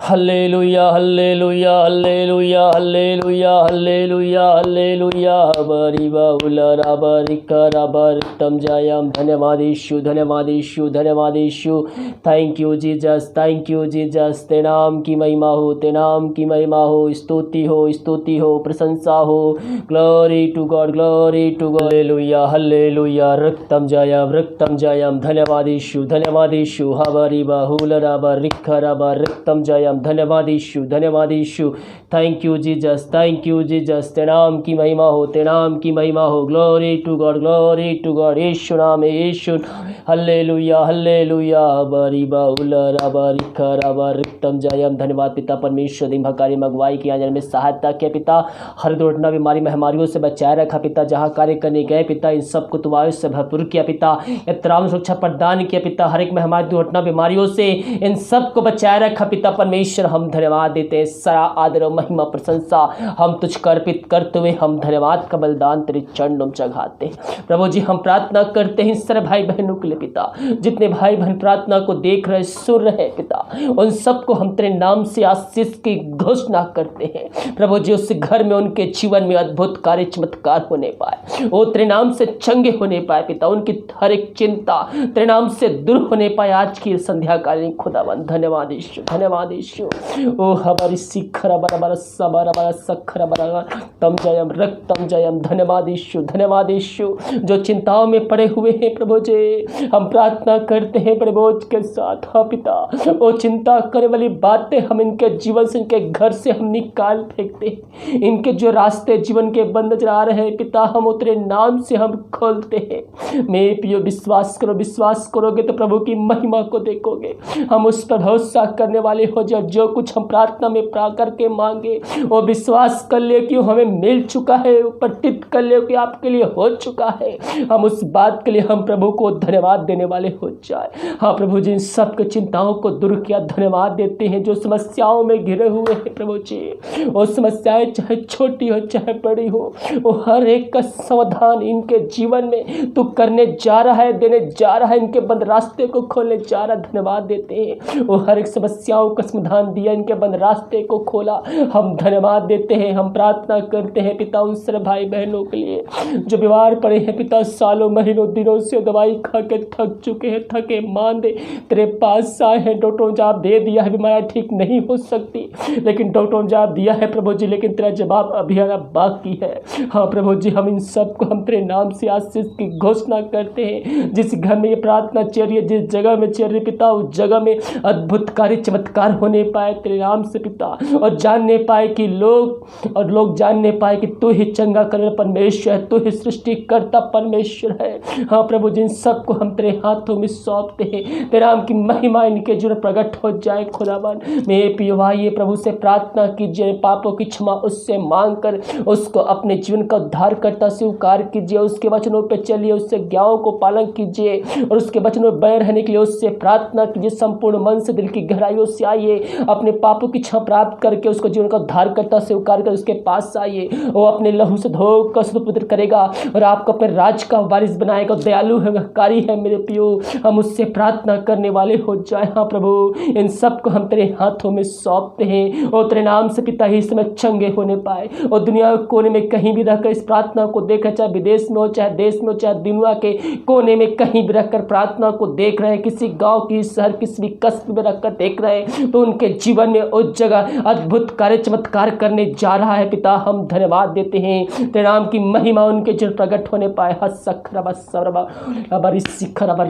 Hallelujah हल्लेलुया हल्लेलुया हल्लेलुया हल्लेलुया हल्लेलुया बरिबा उलरा बरिकरा बरितम जयम धन्यवादेशु धन्यवादेशु धन्यवादेशु। Thank you Jesus, thank you Jesus. ते नाम की महिमा हो, ते नाम की महिमा हो, स्तुति हो, प्रशंसा हो। Glory to God, glory to God. हल्लेलुया हल्लेलुया रक्तम जयम धन्यवादेशु धन्यवादेशु। हबरिबा हुलरा बरिकरा बरितम जयम धन्यवादेशु धन्यवादेशु। Thank you Jesus, thank you Jesus. ते नाम की महिमा हो, ते नाम की महिमा हो। Glory to God, glory to God. यीशु नाम है, यीशु। हल्लेलुया हल्लेलुया बरिबा उलरा बरिकरा बरितम जयम। धन्यवाद पिता परमेश्वर, दिन भकारी मगवाई की आंजन में सहायता किया पिता। हर दुर्घटना बीमारी महामारियों से बचाए रखा पिता। जहाँ कार्य करने गए पिता, इन सबको तुम आयुष से भरपूर किया पिता। एहतराम सुरक्षा प्रदान किया पिता। हर एक महामारी दुर्घटना बीमारियों से इन सबको बचाए रखा पिता परमेश्वर। हम धन्यवाद देते हैं। सारा आदर और महिमा प्रशंसा हम तुझ को अर्पित करते हुए हम धन्यवाद का बलिदान तेरे चरणों में चढ़ाते हैं। प्रभु जी हम प्रार्थना करते हैं सारे भाई बहनों के लिए पिता। जितने भाई बहन प्रार्थना को देख रहे सुन रहे पिता, उन सबको हम तेरे नाम से आशीष की घोषणा करते हैं। प्रभु जी उस घर में उनके जीवन में अद्भुत कार्य चमत्कार होने पाए, वो तेरे नाम से चंगे होने पाए पिता। उनकी हर एक चिंता तेरे नाम से दूर होने पाए आज की संध्या कालीन खुदावन। धन्यवाद यीशु, धन्यवाद यीशु। ओ हमारी शिखर बराबर सबरा बरा सखर बरा तम जयम रक्तम जयम। धन्यवाद यीशु, धन्यवाद यीशु। जो चिंताओं में पड़े हुए हैं प्रभु जी, हम प्रार्थना करते हैं प्रभु के साथ। हाँ पिता, वो चिंता करने वाली बातें हम इनके जीवन से, इनके घर से हम निकाल फेंकते हैं। इनके जो रास्ते जीवन के बंद नजर आ रहे हैं पिता, हम तेरे नाम से हम खोलते हैं। मेरे प्रियो विश्वास करो, विश्वास करोगे तो प्रभु की महिमा को देखोगे। हम उस पर भरोसा करने वाले हो जाओ। जो कुछ हम प्रार्थना में करके मांगे वो विश्वास कर ले कि हमें मिल चुका है, प्रतीत कर ले कि आपके लिए हो चुका है। हम उस बात के लिए हम प्रभु को धन्यवाद देने वाले हो जाए। हाँ प्रभु जी, इन सबके चिंताओं को दूर किया, धन्यवाद देते हैं। जो समस्याओं में घिरे हुए हैं प्रभु जी, वो समस्याएं चाहे छोटी हो चाहे बड़ी हो, वो हर एक का समाधान इनके जीवन में तू करने जा रहा है, देने जा रहा है। इनके बंद रास्ते को खोलने जा रहा है, धन्यवाद देते हैं। वो हर एक समस्याओं का समाधान दिया, इनके बंद रास्ते को खोला, हम धन्यवाद देते हैं। हम प्रार्थना करते हैं पिता उन सारे भाई बहनों के लिए जो बीमार पड़े हैं पिता। सालों महीनों दिनों से दवाई खा के थक चुके हैं, थके मांदे तेरे पास आए हैं। डॉक्टरों ने जवाब दे दिया है बीमारी ठीक नहीं हो सकती, लेकिन डॉक्टरों ने जवाब दिया है प्रभु जी, लेकिन तेरा जवाब अभी आना बाकी है। हाँ प्रभु जी, हम इन सबको हम तेरे नाम से आशीष की घोषणा करते हैं। जिस घर में ये प्रार्थना चल रही है, जिस जगह में चल रही पिता, उस जगह में अद्भुत कार्य चमत्कार होने पाए तेरे नाम से पिता। और जानने पाए कि लोग जानने पाए कि तू ही चंगा करने परमेश्वर है, तू ही सृष्टिकर्ता परमेश्वर है। हाँ प्रभु जी, इन सबको हम तेरे हाथों में सौंपते हैं। तेरे नाम की महिमा इनके जुड़ प्रकट हो जाए खुदावन। मेरे प्रिय भाई प्रभु से प्रार्थना कीजिए, पापों की क्षमा उससे मांग कर उसको अपने जीवन का उद्धार करता स्वीकार कीजिए। उसके वचनों पे चलिए, उससे ज्ञाओं को पालन कीजिए और उसके वचनों में बने रहने के लिए उससे प्रार्थना कीजिए। संपूर्ण मन से दिल की गहराइयों से आइए, अपने पापों की क्षमा प्राप्त करके उसको जीवन का उद्धार करता स्वीकार कर उसके पास आइए। वो अपने लहू से धोकर शुद्ध पवित्र करेगा और आपको अपने राज का वारिस बनाएगा। दयालु है, कारी है मेरे प्रियो, हम उससे प्रार्थना करने वाले हो जाए। हाँ प्रभु, इन सबको हम तेरे हाथों में सौंपते हैं और तेरे नाम से पिता ही समय चंगे होने पाए और दुनिया के कोने में कहीं भी रहकर इस प्रार्थना को देख रहे, चाहे विदेश में हो, चाहे देश में हो, चाहे दुनिया के कोने में कहीं भी रहकर प्रार्थना को देख रहे हैं, किसी गांव की शहर किसी भी कस्बे में रखकर देख रहे हैं, तो उनके जीवन में उस जगह अद्भुत कार्य चमत्कार करने जा रहा है पिता। हम धन्यवाद देते हैं। तेरे नाम की महिमा उनके जल प्रकट होने पाए।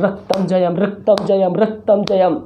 रक्तम जयम रक्तम जयम रक्तम जयम।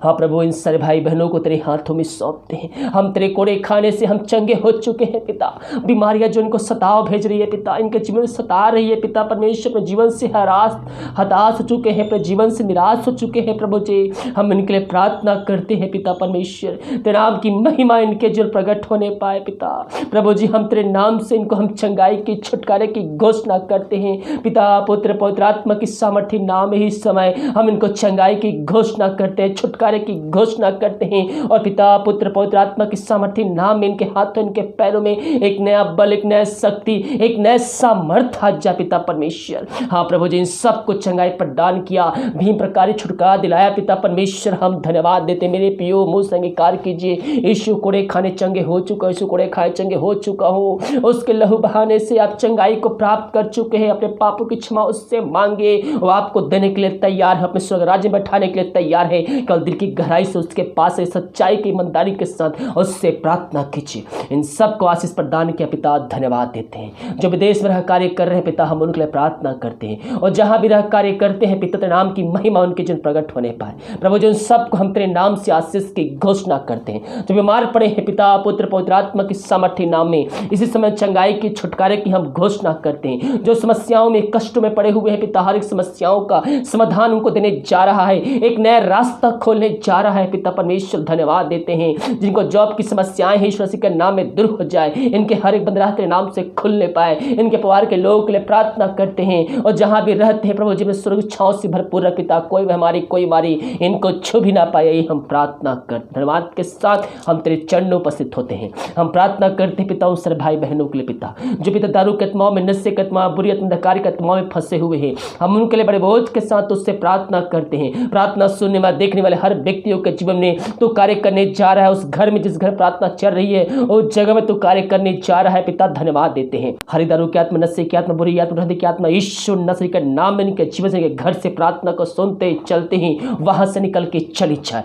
हाँ प्रभु, इन सारे भाई बहनों को तेरे हाथों में सौंपते हैं। हम तेरे कोड़े खाने से हम चंगे हो चुके हैं पिता। बीमारियां जो इनको सताव भेज रही है पिता, इनके जीवन सता रही है पिता परमेश्वर, अपने जीवन से हताश हो चुके हैं, अपने जीवन से निराश हो चुके हैं प्रभु जी। हम इनके लिए प्रार्थना करते हैं पिता परमेश्वर, तेरे नाम की महिमा इनके जल प्रकट होने पाए पिता। प्रभु जी, हम तेरे नाम से इनको हम चंगाई की छुटकारे की घोषणा करते हैं पिता। पुत्र पवित्र आत्मा की सामर्थ्य नाम ही समय हम इनको चंगाई की घोषणा करते हैं, छुटकारे की घोषणा करते हैं और पिता पुत्र पवित्र आत्मा की सामर्थ्य नाम में इनके हाथों इनके पैरों में एक नया बल, एक नया शक्ति, एक नया सामर्थ आ जा पिता परमेश्वर। हाँ प्रभु जी, इन सबको चंगाई प्रदान किया, भीम प्रकार छुटकारा दिलाया पिता परमेश्वर। हम धन्यवाद देते। मेरे पियो मुझ से अंगीकार कीजिए। यीशु कोड़े खाने चंगे हो चुका, यीशु कोड़े खाए चंगे हो चुका हूँ। उसके लहू बहाने से आप चंगाई को प्राप्त कर चुके हैं। अपने पापों की क्षमा उससे मांगे, वो आपको देने के लिए तैयार है, अपने स्वर्ग राज्य में बैठाने के लिए तैयार है। कल दिल की गहराई से उसके पास है, सच्चाई की ईमानदारी के साथ उससे प्रार्थना कीजिए। इन सबको आशीष प्रदान किया पिता, धन्यवाद देते हैं। जो विदेश में रह कार्य कर रहे हैं पिता, हम उनके लिए प्रार्थना करते हैं, और जहां भी रह कार्य करते हैं पिता, तेरे नाम की महिमा उनके जन प्रकट होने पाए प्रभु जी। उन सबको हम तेरे नाम से आशीष की घोषणा करते हैं। जो बीमार पड़े हैं पिता पुत्र पवित्र आत्मा की सामर्थ्य नाम में इसी समय चंगाई की छुटकारे की हम घोषणा करते हैं। जो समस्याओं में कष्टों में पड़े हुए हैं पिता, हर एक समस्याओं का समाधान उनको देने जा रहा है, एक नया रास्ता खोलने जा रहा है पिता परमेश्वर। धन्यवाद देते हैं। जिनको जॉब की समस्याएं हैं ईश्वर के नाम में दूर हो जाए, इनके हर एक बंदराह तेरे नाम से खुलने पाए। इनके परिवार के लोगों के लिए प्रार्थना करते हैं, और जहां भी रहते हैं प्रभु जी में स्वर्ग छांव से भरपूर रख पिता, कोई हमारी कोई मारी इनको छू भी ना पाए, हम प्रार्थना करते। धन्यवाद के साथ हम तेरे चरणों पर उपस्थित होते हैं। हम प्रार्थना करते हैं पिता उन सारे भाई बहनों के लिए पिता, जो पिता दारू के आत्माओं में, नशे के आत्मा, बुरी अंधकार के आत्माओं में फंसे हुए हैं। हम उनके लिए बड़े बोझ के साथ उससे प्रार्थना करते हैं। प्रार्थना सुनने वाले देखने वाले हर व्यक्तियों के जीवन में तो कार्य करने जा रहा है। उस घर में जिस घर प्रार्थना चल रही है उस जगह में तो कार्य करने जा रहा है पिता, धन्यवाद देते हैं। हरि दारू की आत्मा, नशे की आत्मा, बुरी आत्मा, हृदय की आत्मा, यीशु नसरी के नाम में इनके जीवन से घर से प्रार्थना को सुनते चलते ही वहां से निकल के चली जाए।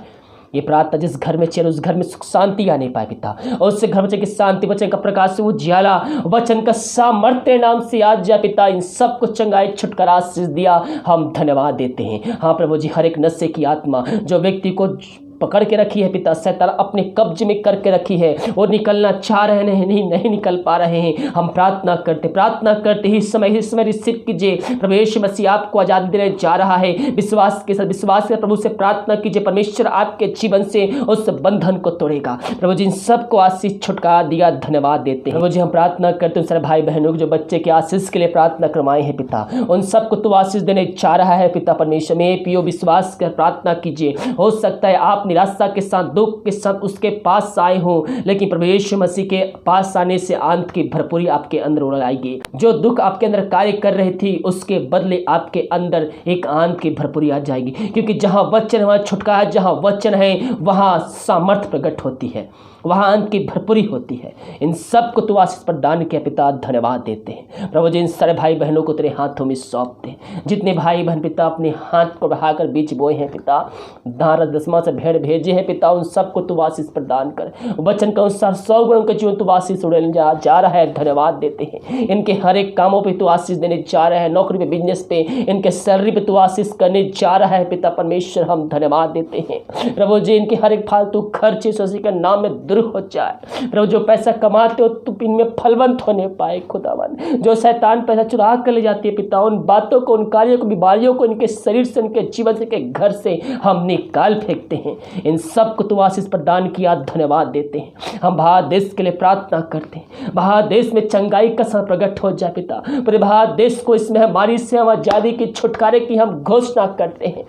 ये प्रार्थना जिस घर में चले उस घर में सुख शांति आने पाए पिता, और उससे घर बच्चे की शांति, वचन का प्रकाश से उजियाला, वचन का सामर्थ्य नाम से आज जाए पिता। इन सबको चंगाई छुटकारा आशीष दिया, हम धन्यवाद देते हैं। हाँ प्रभु जी, हर एक नशे की आत्मा जो व्यक्ति को पकड़ के रखी है पिता, शैतान अपने कब्जे में करके रखी है, वो निकलना चाह रहे हैं, नहीं निकल पा रहे हैं। हम प्रार्थना करते ही समय रिसीव कीजिए। प्रभु यीशु मसीह आपको आजादी देने जा रहा है। विश्वास के साथ, विश्वास के प्रभु से प्रार्थना कीजिए, परमेश्वर आपके जीवन से उस बंधन को तोड़ेगा। प्रभु जी इन सबको आशीष छुटकारा दिया, धन्यवाद देते हैं। प्रभु जी हम प्रार्थना करते हैं सारे भाई बहनों जो बच्चे के आशीष के लिए प्रार्थना करवाए हैं पिता, उन सबको तो आशीष देने जा रहा है पिता परमेश्वर। में पियो विश्वास कर प्रार्थना कीजिए। हो सकता है आप निराशा के साथ, दुख के साथ उसके पास आए हो, लेकिन प्रभु यीशु मसीह के पास आने से आनंद की भरपूरी आपके अंदर उड़ आएगी। जो दुख आपके अंदर कार्य कर रही थी उसके बदले आपके अंदर एक आनंद की भरपूरी आ जाएगी, क्योंकि जहां वचन वहां छुटकारा, जहां वचन है वहां सामर्थ प्रकट होती है, वहां आनंद की भरपूरी होती है। इन सब को तो आशीष प्रदान किया पिता, धन्यवाद देते हैं। प्रभु जी इन सारे भाई बहनों को तेरे हाथों में सौंपते हैं। जितने भाई बहन पिता अपने हाथ को बढ़ाकर बीच बोए हैं पिता, धारा दसवां से भेड़ भेजे हैं पिता, उन सबको तो आशीष प्रदान कर। वचन के अनुसार 100 गुणों के जीवन तो आशीष उड़ने जा रहा है, धन्यवाद देते हैं। इनके हर एक कामों पे तो आशीष देने जा रहा है, नौकरी पे, बिजनेस पे, इनके सैलरी पे तो आशीष करने जा रहा है पिता परमेश्वर, हम धन्यवाद देते हैं। प्रभु जी इनके हर एक फालतू खर्चे उसी के नाम में दूर हो जाए। प्रभु जो पैसा कमाते हो तुम इनमें फलवंत होने पाए खुदावन। जो शैतान पैसा चुरा कर ले जाती है पिता, उन बातों को, उन कार्यों को, बीमारियों को इनके शरीर से, इनके जीवन से, इनके घर से हम निकाल फेंकते हैं। इन सब को तुम आशीष प्रदान किया, धन्यवाद देते हैं। हम भारत देश के लिए प्रार्थना करते हैं, भारत देश में चंगाई का सर प्रकट हो जाए पिता। पूरे भारत देश को इस महामारी से, हम आजादी की, छुटकारे की हम घोषणा करते हैं।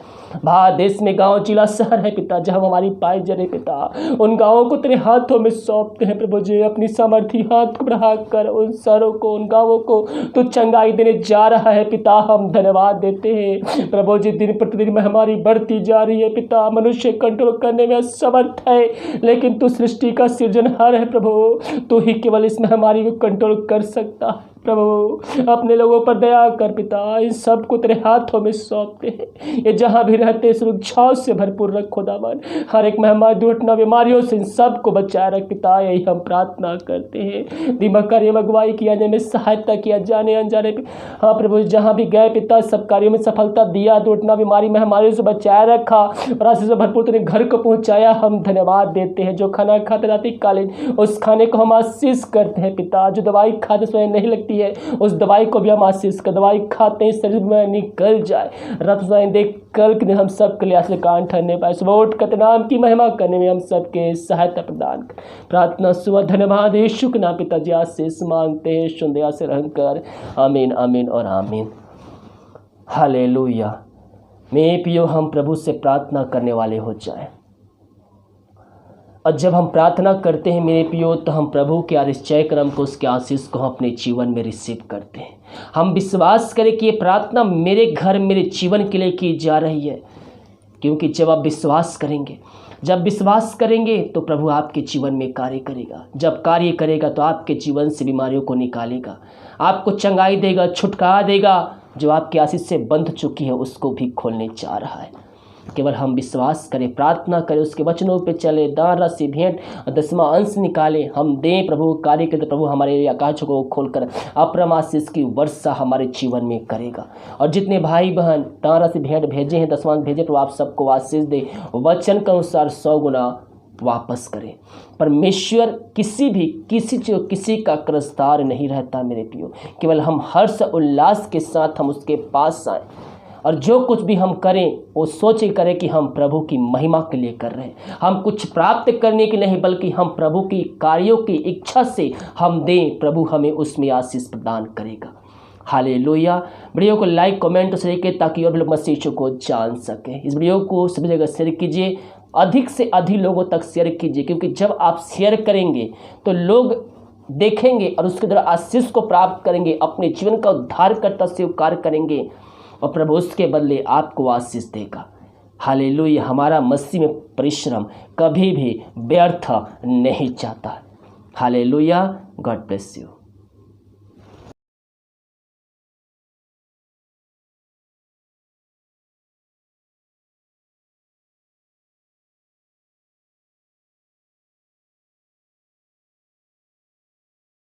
भारत देश में गांव, जिला, शहर है पिता, जहां हमारी पाई जरे पिता, उन गांवों को तेरे हाथों में सौंपते हैं प्रभु जी। अपनी सामर्थ्य हाथ को बढ़ाकर उन शहरों को, उन गांवों को तो चंगाई देने जा रहा है पिता, हम धन्यवाद देते हैं। प्रभु जी दिन प्रतिदिन महामारी बढ़ती जा रही है पिता, मनुष्य कंट्रोल करने में असमर्थ है, लेकिन तू सृष्टि का सृजनहार है प्रभु, तू ही केवल इस महामारी को कंट्रोल कर सकता है। प्रभु अपने लोगों पर दया कर पिता, इन सबको तेरे हाथों में सौंपते हैं। ये जहां भी रहते सुरक्षाओं से भरपूर रख खुदावन, हर एक महामारी, दुर्घटना, बीमारियों से इन सबको बचाए रख पिता, यही हम प्रार्थना करते हैं। दिमाग कार्य में अगुवाई किया जाने में सहायता किया, जाने अनजाने हाँ प्रभु जहाँ भी गए पिता सब कार्यों में सफलता दिया, दुर्घटना, बीमारी, महामारी से बचाए रखा, राशि से भरपूर तेरे घर को पहुँचाया, हम धन्यवाद देते हैं। जो खाना खाते रात्रि कालीन उस खाने को हम आशीष करते हैं पिता, जो दवाई खाते समय नहीं लगती है उस दवाई को भी हम आशीष कर, दवाई खाते हैं शरीर में निकल जाए, रक्त देख कल के दिन हम सब के लिए आशीष कान ठहरने पाए, सुबह उठ कर नाम की महिमा करने में हम सबके सहायता प्रदान कर। प्रार्थना सुबह धन्यवाद यीशु के नाम पिताजी आशीष मांगते हैं, सुंदया से रहकर, आमीन आमीन और आमीन। हालेलुया। मेरे प्रियो, हम प्रभु से प्रार्थना करने वाले हो जाएं। और जब हम प्रार्थना करते हैं मेरे प्रियो, तो हम प्रभु के आश्चर्य क्रम को, उसके आशीष को हम अपने जीवन में रिसीव करते हैं। हम विश्वास करें कि ये प्रार्थना मेरे घर, मेरे जीवन के लिए की जा रही है, क्योंकि जब आप विश्वास करेंगे तो प्रभु आपके जीवन में कार्य करेगा। जब कार्य करेगा तो आपके जीवन से बीमारियों को निकालेगा, आपको चंगाई देगा, छुटकारा देगा। जो आपकी आशीष से बंध चुकी है उसको भी खोलने जा रहा है। केवल हम विश्वास करें, प्रार्थना करें, उसके वचनों पे चले, दान राशि, भेंट और 10वां अंश निकालें, हम दें प्रभु कार्य के। तो प्रभु हमारे आकाश को खोलकर अपरम आशीष की वर्षा हमारे जीवन में करेगा। और जितने भाई बहन दान राशि, भेंट भेजे हैं, 10वां अंश भेजे, तो आप सबको आशीष दे, वचन के अनुसार 100 गुना वापस करें। परमेश्वर किसी का कर्जदार नहीं रहता मेरे प्रियो। केवल हम हर्ष उल्लास के साथ हम उसके पास आए, और जो कुछ भी हम करें वो सोच करें कि हम प्रभु की महिमा के लिए कर रहे हैं। हम कुछ प्राप्त करने के नहीं, बल्कि हम प्रभु की कार्यों की इच्छा से हम दें, प्रभु हमें उसमें आशीष प्रदान करेगा। हालेलुया। वीडियो को लाइक, कमेंट शेयर करें ताकि और भी लोग मसीह यीशु को जान सकें। इस वीडियो को सभी जगह शेयर कीजिए, अधिक से अधिक लोगों तक शेयर कीजिए, क्योंकि जब आप शेयर करेंगे तो लोग देखेंगे और उसके द्वारा आशीष को प्राप्त करेंगे, अपने जीवन का उद्धारकर्ता स्वीकार करेंगे, और प्रभु उसके बदले आपको आशीष देगा। हालेलुया। हमारा मसीह में परिश्रम कभी भी व्यर्थ नहीं जाता। हालेलुया। God bless you.